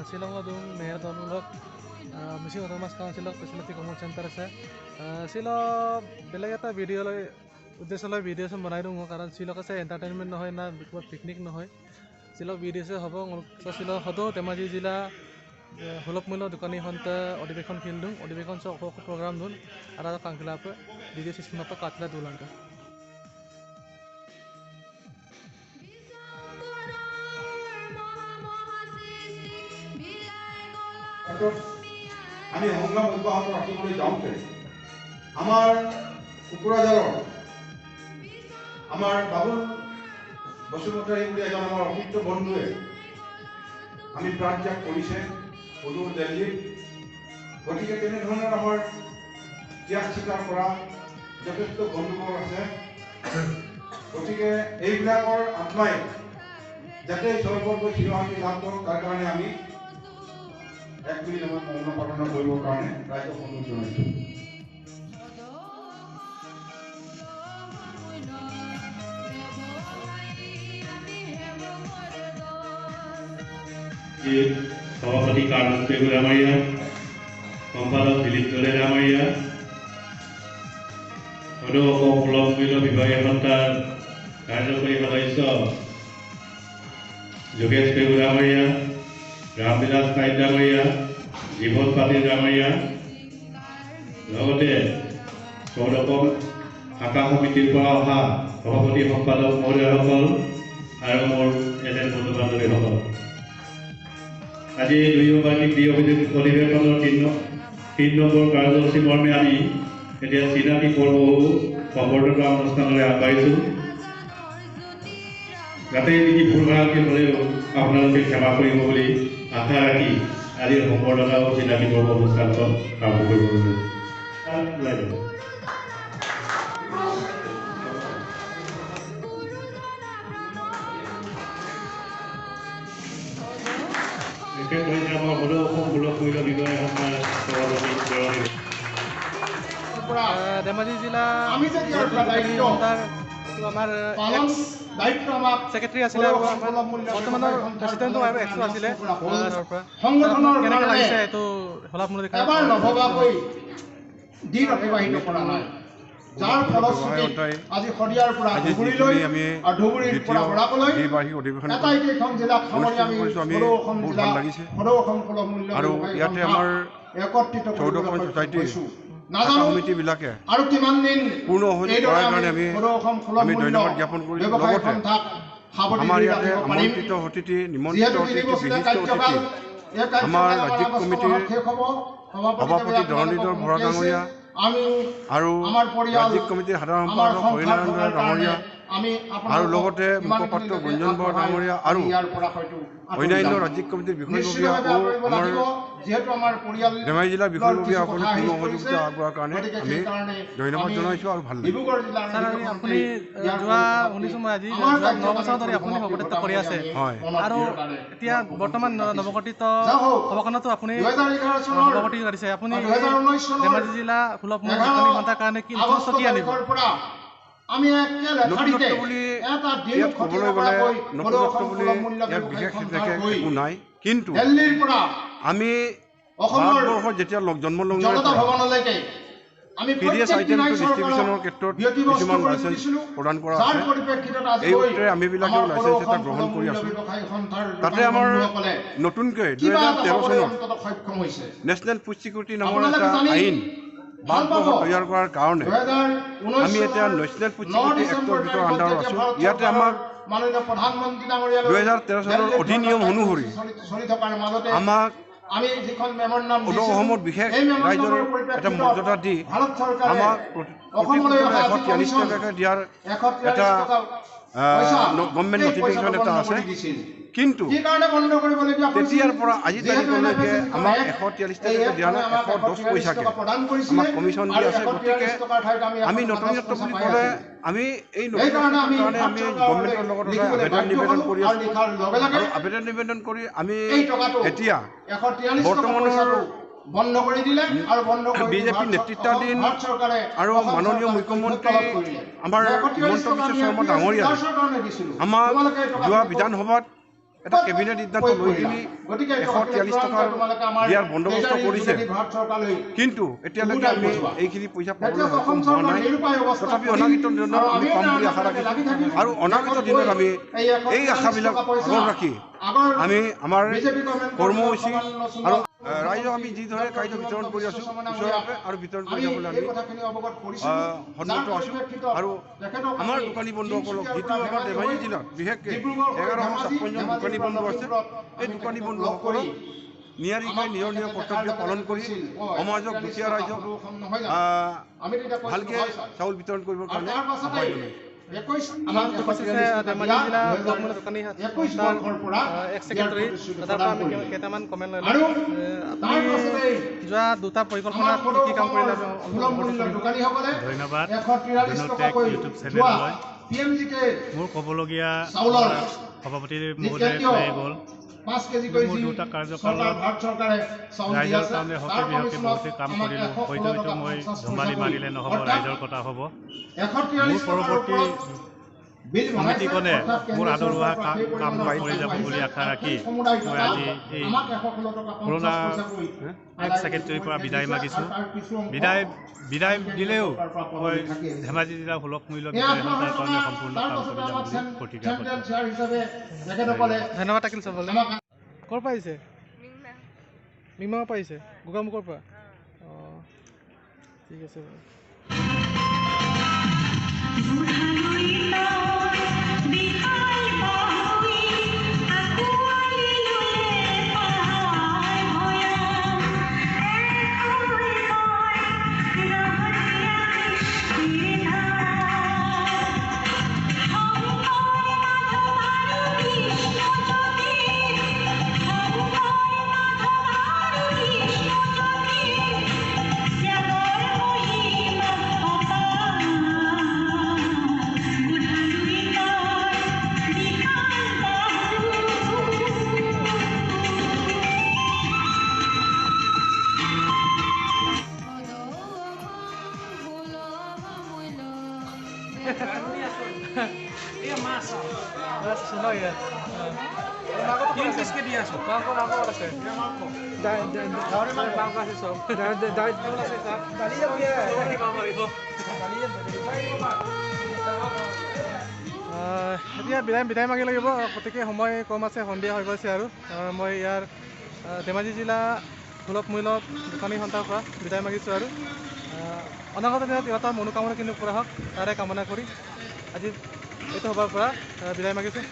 শ্বিলঙত মেহেৰতনক মিচিং অট'নমাছ কাউন্সিলত ফেচিলিটি কমন চেণ্টাৰ আছে শ্বিলং বেলেগ এটা ভিডিঅ'লৈ উদ্দেশ্যলৈ ভিডিঅ' বনাই দিওঁ কাৰণ শ্বিলং আছে এণ্টাৰটেইনমেণ্ট নহয় না কিবা পিকনিক নহয় শ্বিলং ভিডিঅ' হ'ব শ্বিলং সদৌ ধেমাজি জিলা সুলভ মূল্য দোকানী সন্তে অধিৱেশন ফিল্ড দিওঁ অধিৱেশন প্ৰগ্ৰাম দিওঁ আৰু কাংখিলাপ ভিডিঅ' চিষ্টেমৰ পৰা কাটলা দোলাংকা আমি সংগ্ৰাম অব্যাহত ৰাখিবলৈ যাওঁতে আমাৰ কোকৰাঝাৰৰ আমাৰ বাবুল বসুমতাৰী বুলি এজন আমাৰ অভিজ্ঞ বন্ধুৱে আমি প্ৰাণ ত্যাগ কৰিছে সুদূৰ দিল্লীত গতিকে তেনেধৰণৰ আমাৰ ত্যাগ স্বীকাৰ কৰা যথেষ্ট বন্ধুবোৰ আছে গতিকে এইবিলাকৰ আত্মাই যাতে স্বৰ্গলৈ চিৰশান্তি লাভ কৰক তাৰ কাৰণে আমি এক মিনিট আমাৰ মৌন প্ৰাৰ্থনা কৰিবৰ কাৰণে ৰাইজক অনুৰোধ জনাইছোঁ সভাপতি কাৰ্লস পেগুল আমাৰিয়া সম্পাদক দিলীপ দলে আমাৰিয়া সদৌ অসম সুলভ মূল্য বিভাগীয় সত্তাৰ কাৰ্যকৰী সদস্য যোগেশ পেগুল আমাৰিয়া ৰামবিলাস নাইক ডাঙৰীয়া জীৱন পাটিল ডাঙৰীয়া লগতে চৌদশম শাখা সমিতিৰ পৰা অহা সভাপতি সম্পাদক মহোদয়সকল আৰু মোৰ এনে বন্ধু বান্ধৱীসকল আজি দুয়োবাৰ্ষিক অধিৱেশনৰ ৩ নম্বৰ কাৰ্যসূচী মৰ্মে আমি এতিয়া চিনাকি পৰ্ব সম্বৰ্ধনা অনুষ্ঠানলৈ আগবাঢ়িছোঁ যাতে নেকি ভুল ভ্ৰান্তি হ'লেও আপোনালোকে ক্ষমা কৰিব বুলি আশা ৰাখি আজিৰ সম্বৰ্ধনা চিনাকি পৰ্ব অনুষ্ঠানখন আৰম্ভ কৰিবলৈ আমাৰ সদৌ অসম সুলভ মূল্য বিভাগীয় সত্তাৰ সভাপতি ধেমাজি জিলা আমাৰ ছেক্ৰেটাৰী আছিলে বৰ্তমানৰ প্ৰেচিডেণ্টো আৰু এক্সো আছিলে কেনেকৈ লাগিছে এইটো সুলভ মূল্য এবাৰ নভবাকৈ দিন অতিবাহিত কৰা নাই যাৰ ফলশ্ৰুতিত আজি শদিয়াৰ পৰা ধুবুৰীলৈ আৰু ধুবুৰীৰ পৰা বৰাকলৈ আটাইকেইখন জিলাক সামৰি আমি সদৌ অসম জিলা সদৌ অসম সুলভ মূল্য আৰু ইয়াতে আমাৰ একত্ৰিত চৌদশখন ছ'চাইটিৰ নাজানো সমিতিবিলাকে আৰু কিমান দিন পূৰ্ণ কৰাৰ কাৰণে আমি ধন্যবাদ জ্ঞাপন কৰি লগতে আমাৰ ইয়াতে আমন্ত্ৰিত অতিথি নিমন্ত্ৰিত অতিথি বিশিষ্ট অতিথি আমাৰ ৰাজ্যিক কমিটিৰ সভাপতি ধৰণীধৰ বৰা ডাঙৰীয়া আৰু ৰাজ্যিক কমিটিৰ সাধাৰণ সম্পাদক হৰিনাৰায়ণ বৰা ডাঙৰীয়া আৰু লগতে মুখপাত্ৰ গুঞ্জন বৰা ডাঙৰীয়া আৰু অন্যান্য ৰাজ্যিক কমিটিৰ বিষয়ববীয়া আমাৰ ধেমাজি জিলাৰ বিষয়ববীয়াসকলে পূৰ্ণ সহযোগিতা আগবঢ়োৱাৰ কাৰণে আমি ধন্যবাদ জনাইছোঁ আৰু ভাল লাগিছে আপুনি যোৱা শুনিছোঁ মই আজি 9 বছৰ ধৰি আপুনি সভাপতিত্ব কৰি আছে আৰু এতিয়া বৰ্তমান নৱগঠিত সভাখনতো আপুনি সভাপতি কৰিছে আপুনি ধেমাজি জিলা সুলভ মূল্য দোকানী সন্থাৰ কাৰণে কি নতুনত্ব কি আনিব আমি নতুনত্ব বুলি ইয়াত ক'বলৈ গ'লে নতুনত্ব বুলি ইয়াত বিশেষ একো নাই কিন্তু আমি ভাৰতবৰ্ষত যেতিয়া জন্ম লওঁ PDS আইটেমটো ডিষ্ট্ৰিবিউশ্যনৰ ক্ষেত্ৰত কিছুমান লাইচেঞ্চ প্ৰদান কৰা আছে এই সূত্ৰে আমিবিলাকেও লাইচেঞ্চ এটা গ্ৰহণ কৰি আছোঁ তাতে আমাৰ নতুনকৈ 2013 চনত নেশ্যনেল ফুড ছিকিউৰিটি নামৰ এটা আইন ভাৰতবৰ্ষত তৈয়াৰ কৰাৰ কাৰণে আমি এতিয়া নেশ্যনেল ফুড ছিকিউৰিটি এক্টৰ ভিতৰত আণ্ডাৰত আছোঁ ইয়াতে আমাক 2013 চনৰ অধিনিয়ম অনুসৰি আমাক সদৌ অসমত বিশেষ ৰাইজৰ এটা মৰ্যাদা দি আমাক প্ৰতি 143 টকাকৈ দিয়াৰ এটা গভৰ্ণমেণ্ট নটিফিকেশ্যন এটা আছে কিন্তু তেতিয়াৰ পৰা আজি তাৰিখলৈকে আমাক 143 টকাকৈ দিয়া নাই 110 পইচাকৈ আমাক কমিশ্যন দি আছে গতিকে আমি নতুনত্ব বুলি ক'লে আমি এই নতুনত্বৰ কাৰণে আমি গভৰ্ণমেণ্টৰ লগত আবেদন নিবেদন কৰি আছোঁ আৰু আবেদন নিবেদন কৰি আমি এতিয়া বৰ্তমানৰ বিজেপি নেতৃত্বাধীন আৰু মাননীয় মুখ্যমন্ত্ৰী আমাৰ হিমন্ত বিশ্ব শৰ্মা ডাঙৰীয়াই আমাক যোৱা বিধানসভাত এটা কেবিনেট সিদ্ধান্ত লৈ কিনি 143 টকাৰ দিয়াৰ বন্দোবস্ত কৰিছে, কিন্তু এতিয়ালৈকে আমি এইখিনি পইচা পাবলৈ সক্ষম হোৱা নাই। তথাপি অনাগত দিনত আমি পাম বুলি আশা ৰাখিছোঁ আৰু অনাগত দিনত আমি এই আশাবিলাক আগত ৰাখি আমি আমাৰ কৰ্মসূচী আৰু ৰাইজক আমি যিদৰে কাৰ্য বিতৰণ কৰি আছোঁ ওচৰতে আৰু বিতৰণ কৰি যাবলৈ আমি সন্মত আছোঁ। আৰু আমাৰ দোকানী বন্ধুসকলক যিটো আমাৰ ধেমাজি জিলাত বিশেষকৈ 1156জন দোকানী বন্ধু আছে, এই দোকানী বন্ধুসকলক নিয়াৰিকৈ নিজৰ নিজৰ কৰ্তব্য পালন কৰি সমাজক দুখীয়া ৰাইজক ভালকৈ চাউল বিতৰণ কৰিবৰ কাৰণে আহ্বান জনাইছোঁ। আমাৰ উপস্থিত আছে ধেমাজি জিলা ব্লকমূল দোকানী সংস্থাৰ এক ছেক্ৰেটাৰী, তাৰ পৰা আমি কেইটামান কমেণ্ট লৈ লওঁ। আপুনি যোৱা দুটা পৰিকল্পনাত কি কাম কৰিলে? ধন্যবাদ ধনুটেক ইউটিউব চেনেললৈ। মোৰ ক'বলগীয়া সভাপতি মহোদয়ে কৈয়ে গ'ল। মোৰ দুটা কাৰ্যকালত ৰাইজৰ কাৰণে হকে বিহকে বহুতে কাম কৰিলোঁ। হয়তো মই ধেমালি মাৰিলে নহ'ব, ৰাইজৰ কথা হ'ব। মোৰ পৰৱৰ্তী সমিতিখনে মোৰ আদৰোৱা কাম কৰি যাব বুলি আশা ৰাখি মই আজি এই পুৰণা এক ছেক্ৰেটাৰীৰ পৰা বিদায় মাগিছোঁ। বিদায় দিলেও মই ধেমাজি জিলা সুলভ মূল্য বিদায় সন্থাৰ কাৰণে সম্পূৰ্ণ কাম কৰি যাম বুলি প্ৰতিজ্ঞা কৰিছোঁ। ধন্যবাদ থাকিল চবলৈ। ক'ৰ পৰা আহিছে? মিংমাৰ পৰা আহিছে, গোগামুখৰ পৰা। অঁ, ঠিক আছে বাৰু। এতিয়া বিদায় মাগিব লাগিব, গতিকে সময় কম আছে, সন্ধিয়া হৈ গৈছে আৰু মই ইয়াৰ ধেমাজি জিলা সুলভ মূল্য দোকানী সন্থাৰ পৰা বিদায় মাগিছোঁ আৰু অনাগত দিনত ইহঁতৰ মনোকামনা কিন্তু পূৰা হওক তাৰে কামনা কৰি আজি এইটো সভাৰ পৰা বিদায় মাগিছোঁ।